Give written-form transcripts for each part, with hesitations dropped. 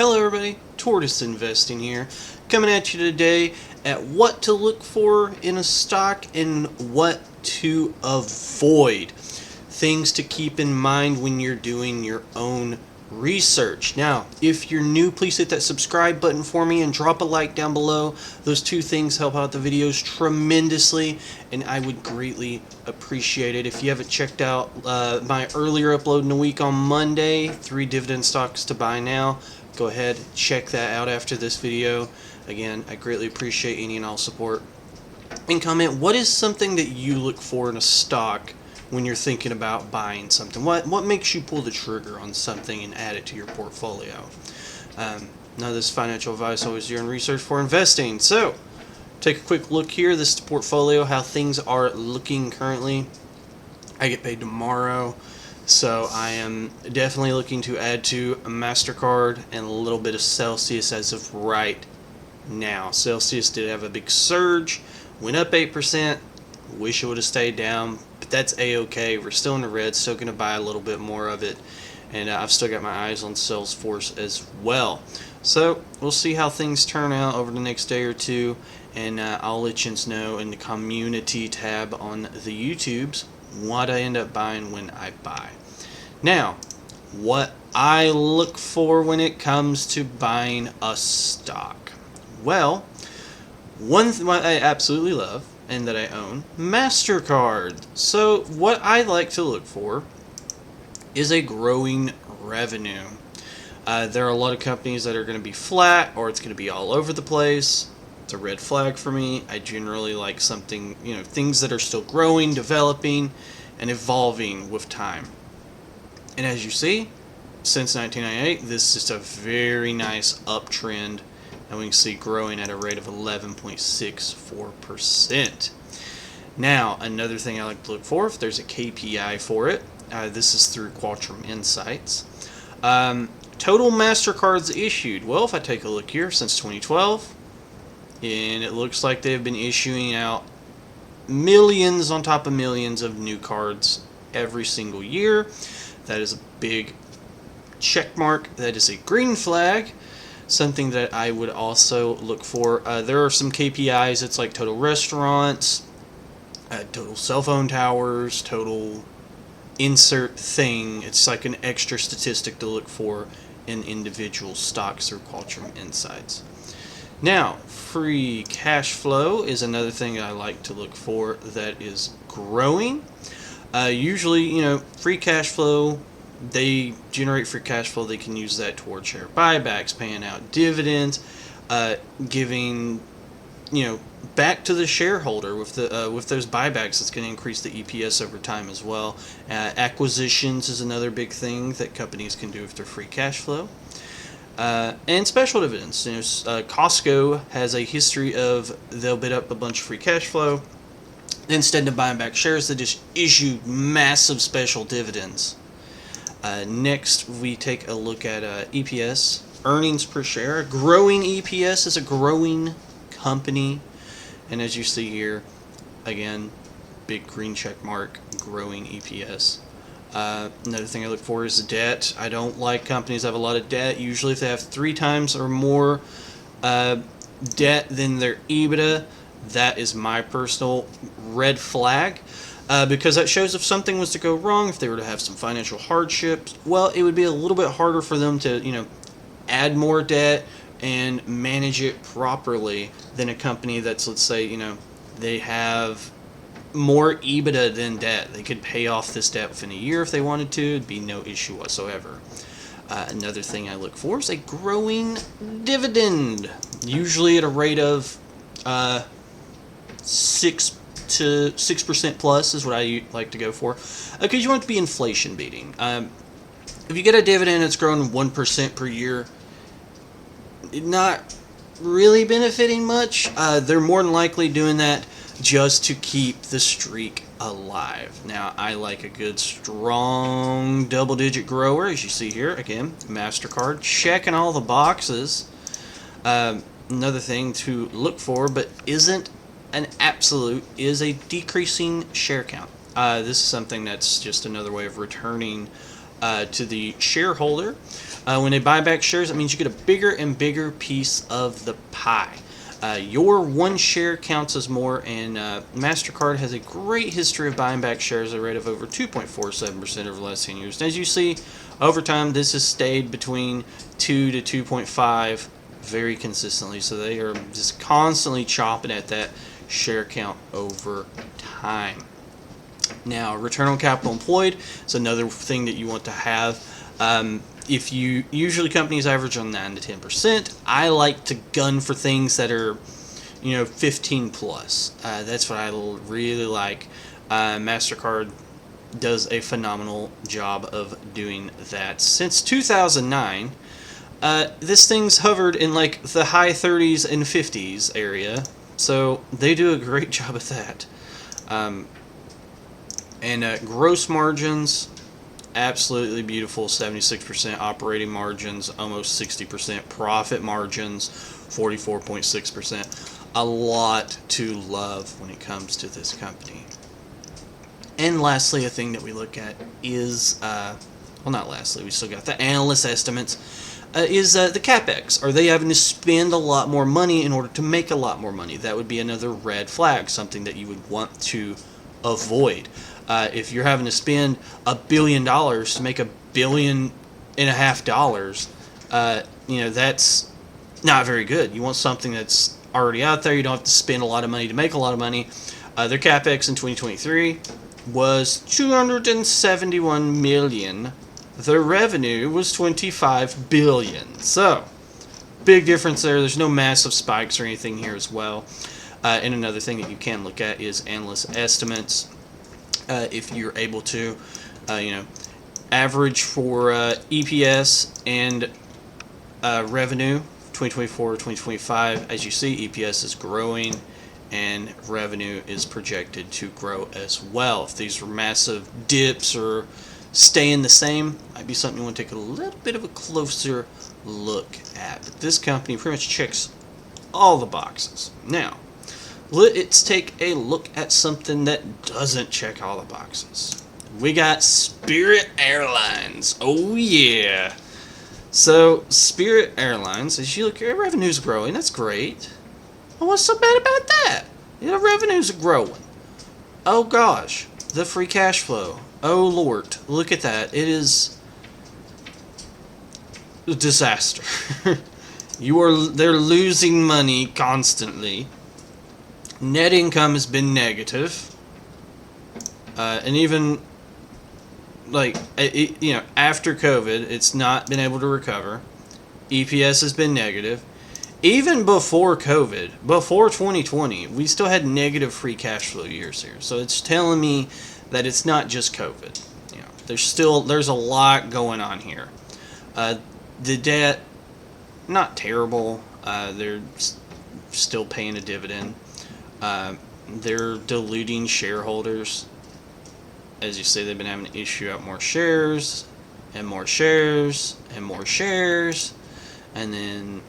Hello everybody, Tortoise Investing here, coming at you today at what to look for in a stock and what to avoid. Things to keep in mind when you're doing your own research. Now, if you're new, please hit that subscribe button for me and drop a like down below. Those two things help out the videos tremendously, and I would greatly appreciate it. If you haven't checked out my earlier upload in the week on Monday, 3 dividend stocks to buy now, go ahead, check that out after this video. Again, I greatly appreciate any and all support. And comment, what is something that you look for in a stock when you're thinking about buying something? What makes you pull the trigger on something and add it to your portfolio? None of this financial advice, always your own research for investing. So, take a quick look here. This is the portfolio, how things are looking currently. I get paid tomorrow, so I am definitely looking to add to a MasterCard and a little bit of Celsius as of right now. Celsius did have a big surge, went up 8%. Wish it would have stayed down, but that's a-okay. We're still in the red, still going to buy a little bit more of it, and I've still got my eyes on Salesforce as well. So we'll see how things turn out over the next day or two, and I'll let you know in the community tab on the YouTubes what I end up buying when I buy. Now, what I look for when it comes to buying a stock. Well, one thing I absolutely love and that I own, MasterCard. So what I like to look for is a growing revenue. There are a lot of companies that are going to be flat, or it's going to be all over the place. It's a red flag for me. I generally like something, things that are still growing, developing, and evolving with time. And as you see, since 1998, this is a very nice uptrend, and we can see growing at a rate of 11.64%. Now, another thing I like to look for, if there's a KPI for it, this is through Qualtrim Insights. Total MasterCards issued. Well, if I take a look here, since 2012, and it looks like they've been issuing out millions on top of millions of new cards every single year. That is a big check mark. That is a green flag. Something that I would also look for. There are some KPIs. It's like total restaurants, total cell phone towers, total insert thing. It's like an extra statistic to look for in individual stocks through Qualtrim Insights. Now, free cash flow is another thing I like to look for that is growing. Usually, free cash flow, they generate free cash flow. They can use that towards share buybacks, paying out dividends, giving, back to the shareholder with those buybacks. It's going to increase the EPS over time as well. Acquisitions is another big thing that companies can do with their free cash flow. And special dividends. Costco has a history of they'll bid up a bunch of free cash flow. Instead of buying back shares, they just issue massive special dividends. Next, we take a look at EPS, earnings per share. A growing EPS is a growing company. And as you see here, again, big green check mark, growing EPS. Another thing I look for is debt. I don't like companies that have a lot of debt. Usually if they have 3 times or more debt than their EBITDA, that is my personal red flag. Because that shows if something was to go wrong, if they were to have some financial hardships, well, it would be a little bit harder for them to, add more debt and manage it properly than a company that's, let's say, they have more EBITDA than debt. They could pay off this debt within a year if they wanted to. It'd be no issue whatsoever. Another thing I look for is a growing dividend, usually at a rate of 6% plus is what I like to go for, because you want it to be inflation beating. If you get a dividend that's growing 1% per year, not really benefiting much. They're more than likely doing that just to keep the streak alive. Now, I like a good, strong, double-digit grower, as you see here. Again, MasterCard, checking all the boxes. Another thing to look for, but isn't an absolute, is a decreasing share count. This is something that's just another way of returning to the shareholder. When they buy back shares, that means you get a bigger and bigger piece of the pie. Your one share counts as more, and MasterCard has a great history of buying back shares at a rate of over 2.47% over the last 10 years. And as you see, over time, this has stayed between 2 to 2.5 very consistently. So they are just constantly chopping at that share count over time. Now, return on capital employed is another thing that you want to have. If you usually companies average on 9 to 10%, I like to gun for things that are, 15 plus. That's what I really like. MasterCard does a phenomenal job of doing that. Since 2009, this thing's hovered in like the high 30s and 50s area, so they do a great job at that. And gross margins, absolutely beautiful, 76%. Operating margins, almost 60%. Profit margins, 44.6%. A lot to love when it comes to this company. And lastly, a thing that we look at is, not lastly, we still got the analyst estimates, is the CapEx. Are they having to spend a lot more money in order to make a lot more money? That would be another red flag, something that you would want to avoid. If you're having to spend $1 billion to make $1.5 billion, that's not very good. You want something that's already out there. You don't have to spend a lot of money to make a lot of money. Their CapEx in 2023 was $271 million. Their revenue was $25 billion. So, big difference there. There's no massive spikes or anything here as well. And another thing that you can look at is analyst estimates. If you're able to, average for EPS and revenue, 2024, 2025. As you see, EPS is growing and revenue is projected to grow as well. If these are massive dips or staying the same, might be something you want to take a little bit of a closer look at. But this company pretty much checks all the boxes. Now, let's take a look at something that doesn't check all the boxes. We got Spirit Airlines. Oh yeah. So Spirit Airlines, as you look, your revenue's growing. That's great. Well, what's so bad about that? Your revenues are growing. Oh gosh, the free cash flow. Oh Lord, look at that. It is a disaster. They're losing money constantly. Net income has been negative, and even after COVID, it's not been able to recover. EPS has been negative. Even before COVID, before 2020, we still had negative free cash flow years here. So it's telling me that it's not just COVID. There's a lot going on here. The debt, not terrible. They're still paying a dividend. They're diluting shareholders. As you say, they've been having to issue out more shares, and more shares, and more shares. And then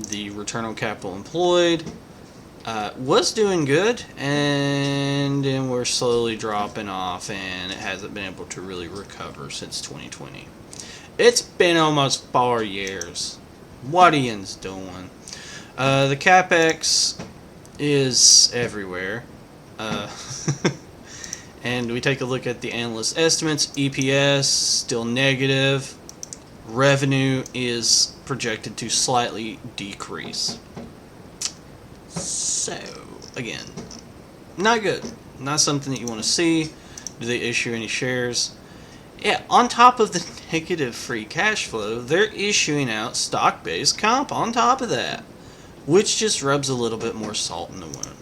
the return on capital employed was doing good, and then we're slowly dropping off, and it hasn't been able to really recover since 2020. It's been almost 4 years. What are you doing? The CapEx is everywhere. And we take a look at the analyst estimates. EPS still negative. Revenue is projected to slightly decrease. So, again, not good. Not something that you want to see. Do they issue any shares? Yeah, on top of the negative free cash flow, they're issuing out stock-based comp on top of that, which just rubs a little bit more salt in the wound.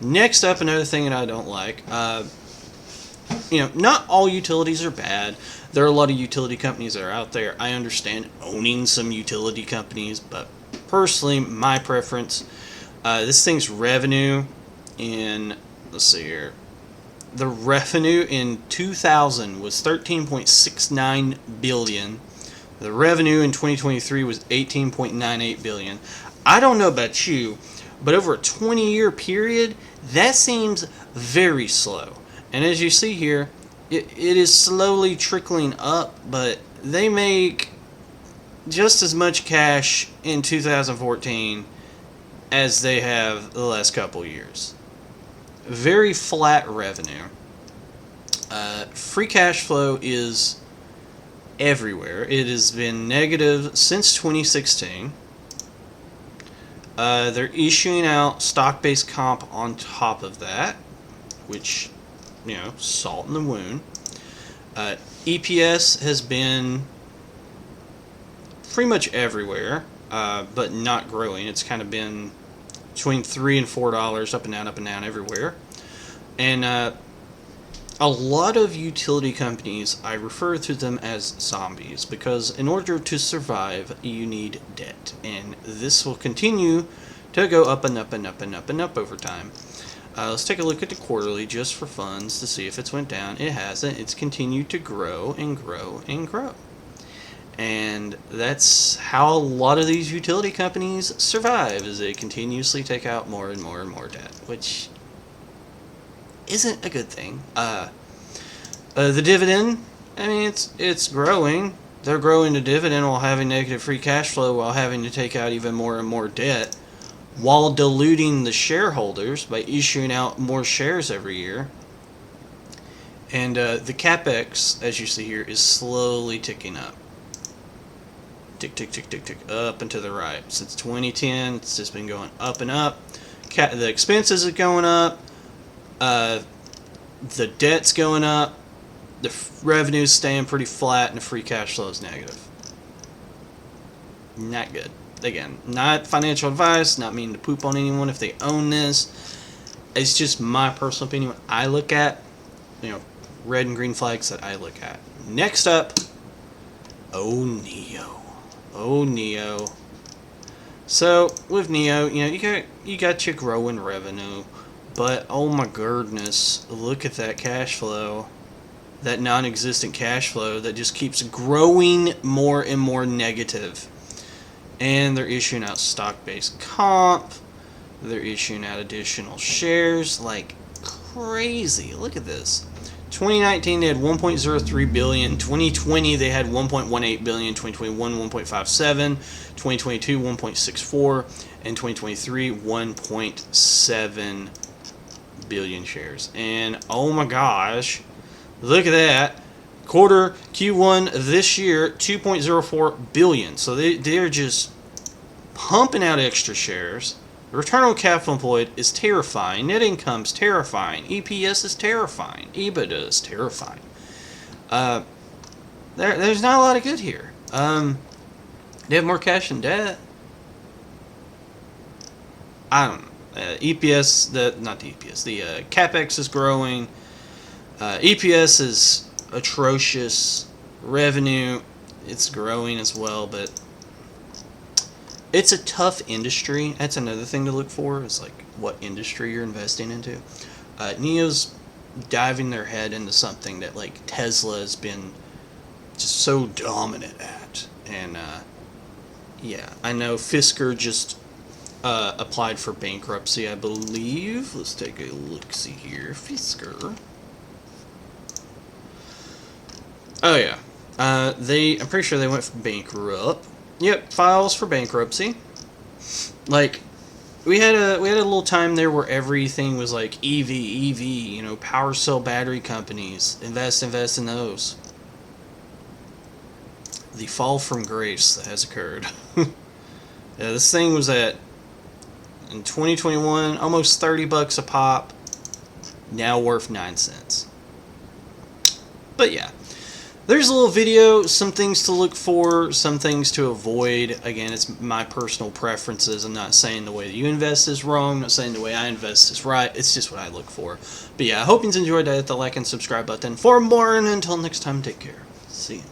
Next up, another thing that I don't like. Not all utilities are bad. There are a lot of utility companies that are out there. I understand owning some utility companies, but personally, my preference, this thing's revenue in, let's see here, the revenue in 2000 was $13.69 billion. The revenue in 2023 was $18.98 billion. I don't know about you, but over a 20-year period, that seems very slow. And as you see here, it is slowly trickling up, but they make just as much cash in 2014 as they have the last couple years. Very flat revenue. Free cash flow is everywhere. It has been negative since 2016. They're issuing out stock-based comp on top of that, which, salt in the wound. EPS has been pretty much everywhere, but not growing. It's kind of been between $3 and $4, up and down everywhere. And a lot of utility companies, I refer to them as zombies, because in order to survive, you need debt. And this will continue to go up and up and up and up and up over time. Let's take a look at the quarterly just for funds to see if it's went down. It hasn't. It's continued to grow and grow and grow. And that's how a lot of these utility companies survive, is they continuously take out more and more and more debt, which isn't a good thing. The dividend, I mean, it's growing. They're growing the dividend while having negative free cash flow, while having to take out even more and more debt, while diluting the shareholders by issuing out more shares every year. And the CapEx, as you see here, is slowly ticking up. Tick, tick, tick, tick, tick, up and to the right. Since 2010, it's just been going up and up. The expenses are going up. The debt's going up. The revenue's staying pretty flat, and the free cash flow is negative. Not good. Again, not financial advice, not meaning to poop on anyone if they own this. It's just my personal opinion. What I look at, red and green flags that I look at. Next up, NEO. NEO. So with NEO, you got your growing revenue, but oh my goodness, look at that cash flow. That non-existent cash flow that just keeps growing more and more negative. And they're issuing out stock-based comp. They're issuing out additional shares like crazy. Look at this. 2019 they had 1.03 billion. 2020 they had 1.18 billion. 2021 1.57. 2022 1.64. And 2023 1.7 billion shares. And oh my gosh, look at that. Quarter Q1 this year, 2.04 billion. So they're just pumping out extra shares. The return on capital employed is terrifying. Net income's terrifying. EPS is terrifying. EBITDA is terrifying. There's not a lot of good here. They have more cash than debt. I don't know. EPS, the CapEx is growing. EPS is atrocious. Revenue, it's growing as well, but it's a tough industry. That's another thing to look for, is like what industry you're investing into. NEO's diving their head into something that like Tesla has been just so dominant at. And yeah, I know Fisker just applied for bankruptcy, I believe. Let's take a look-see here. Fisker. Oh yeah, I'm pretty sure they went for bankrupt. Yep, files for bankruptcy. Like, we had a little time there where everything was like EV, power cell battery companies. Invest in those. The fall from grace that has occurred. Yeah, this thing was at, in 2021, almost $30 a pop. Now worth 9 cents. But yeah. There's a little video, some things to look for, some things to avoid. Again, it's my personal preferences. I'm not saying the way that you invest is wrong. I'm not saying the way I invest is right. It's just what I look for. But yeah, I hope you enjoyed that. Hit the like and subscribe button for more. And until next time, take care. See you.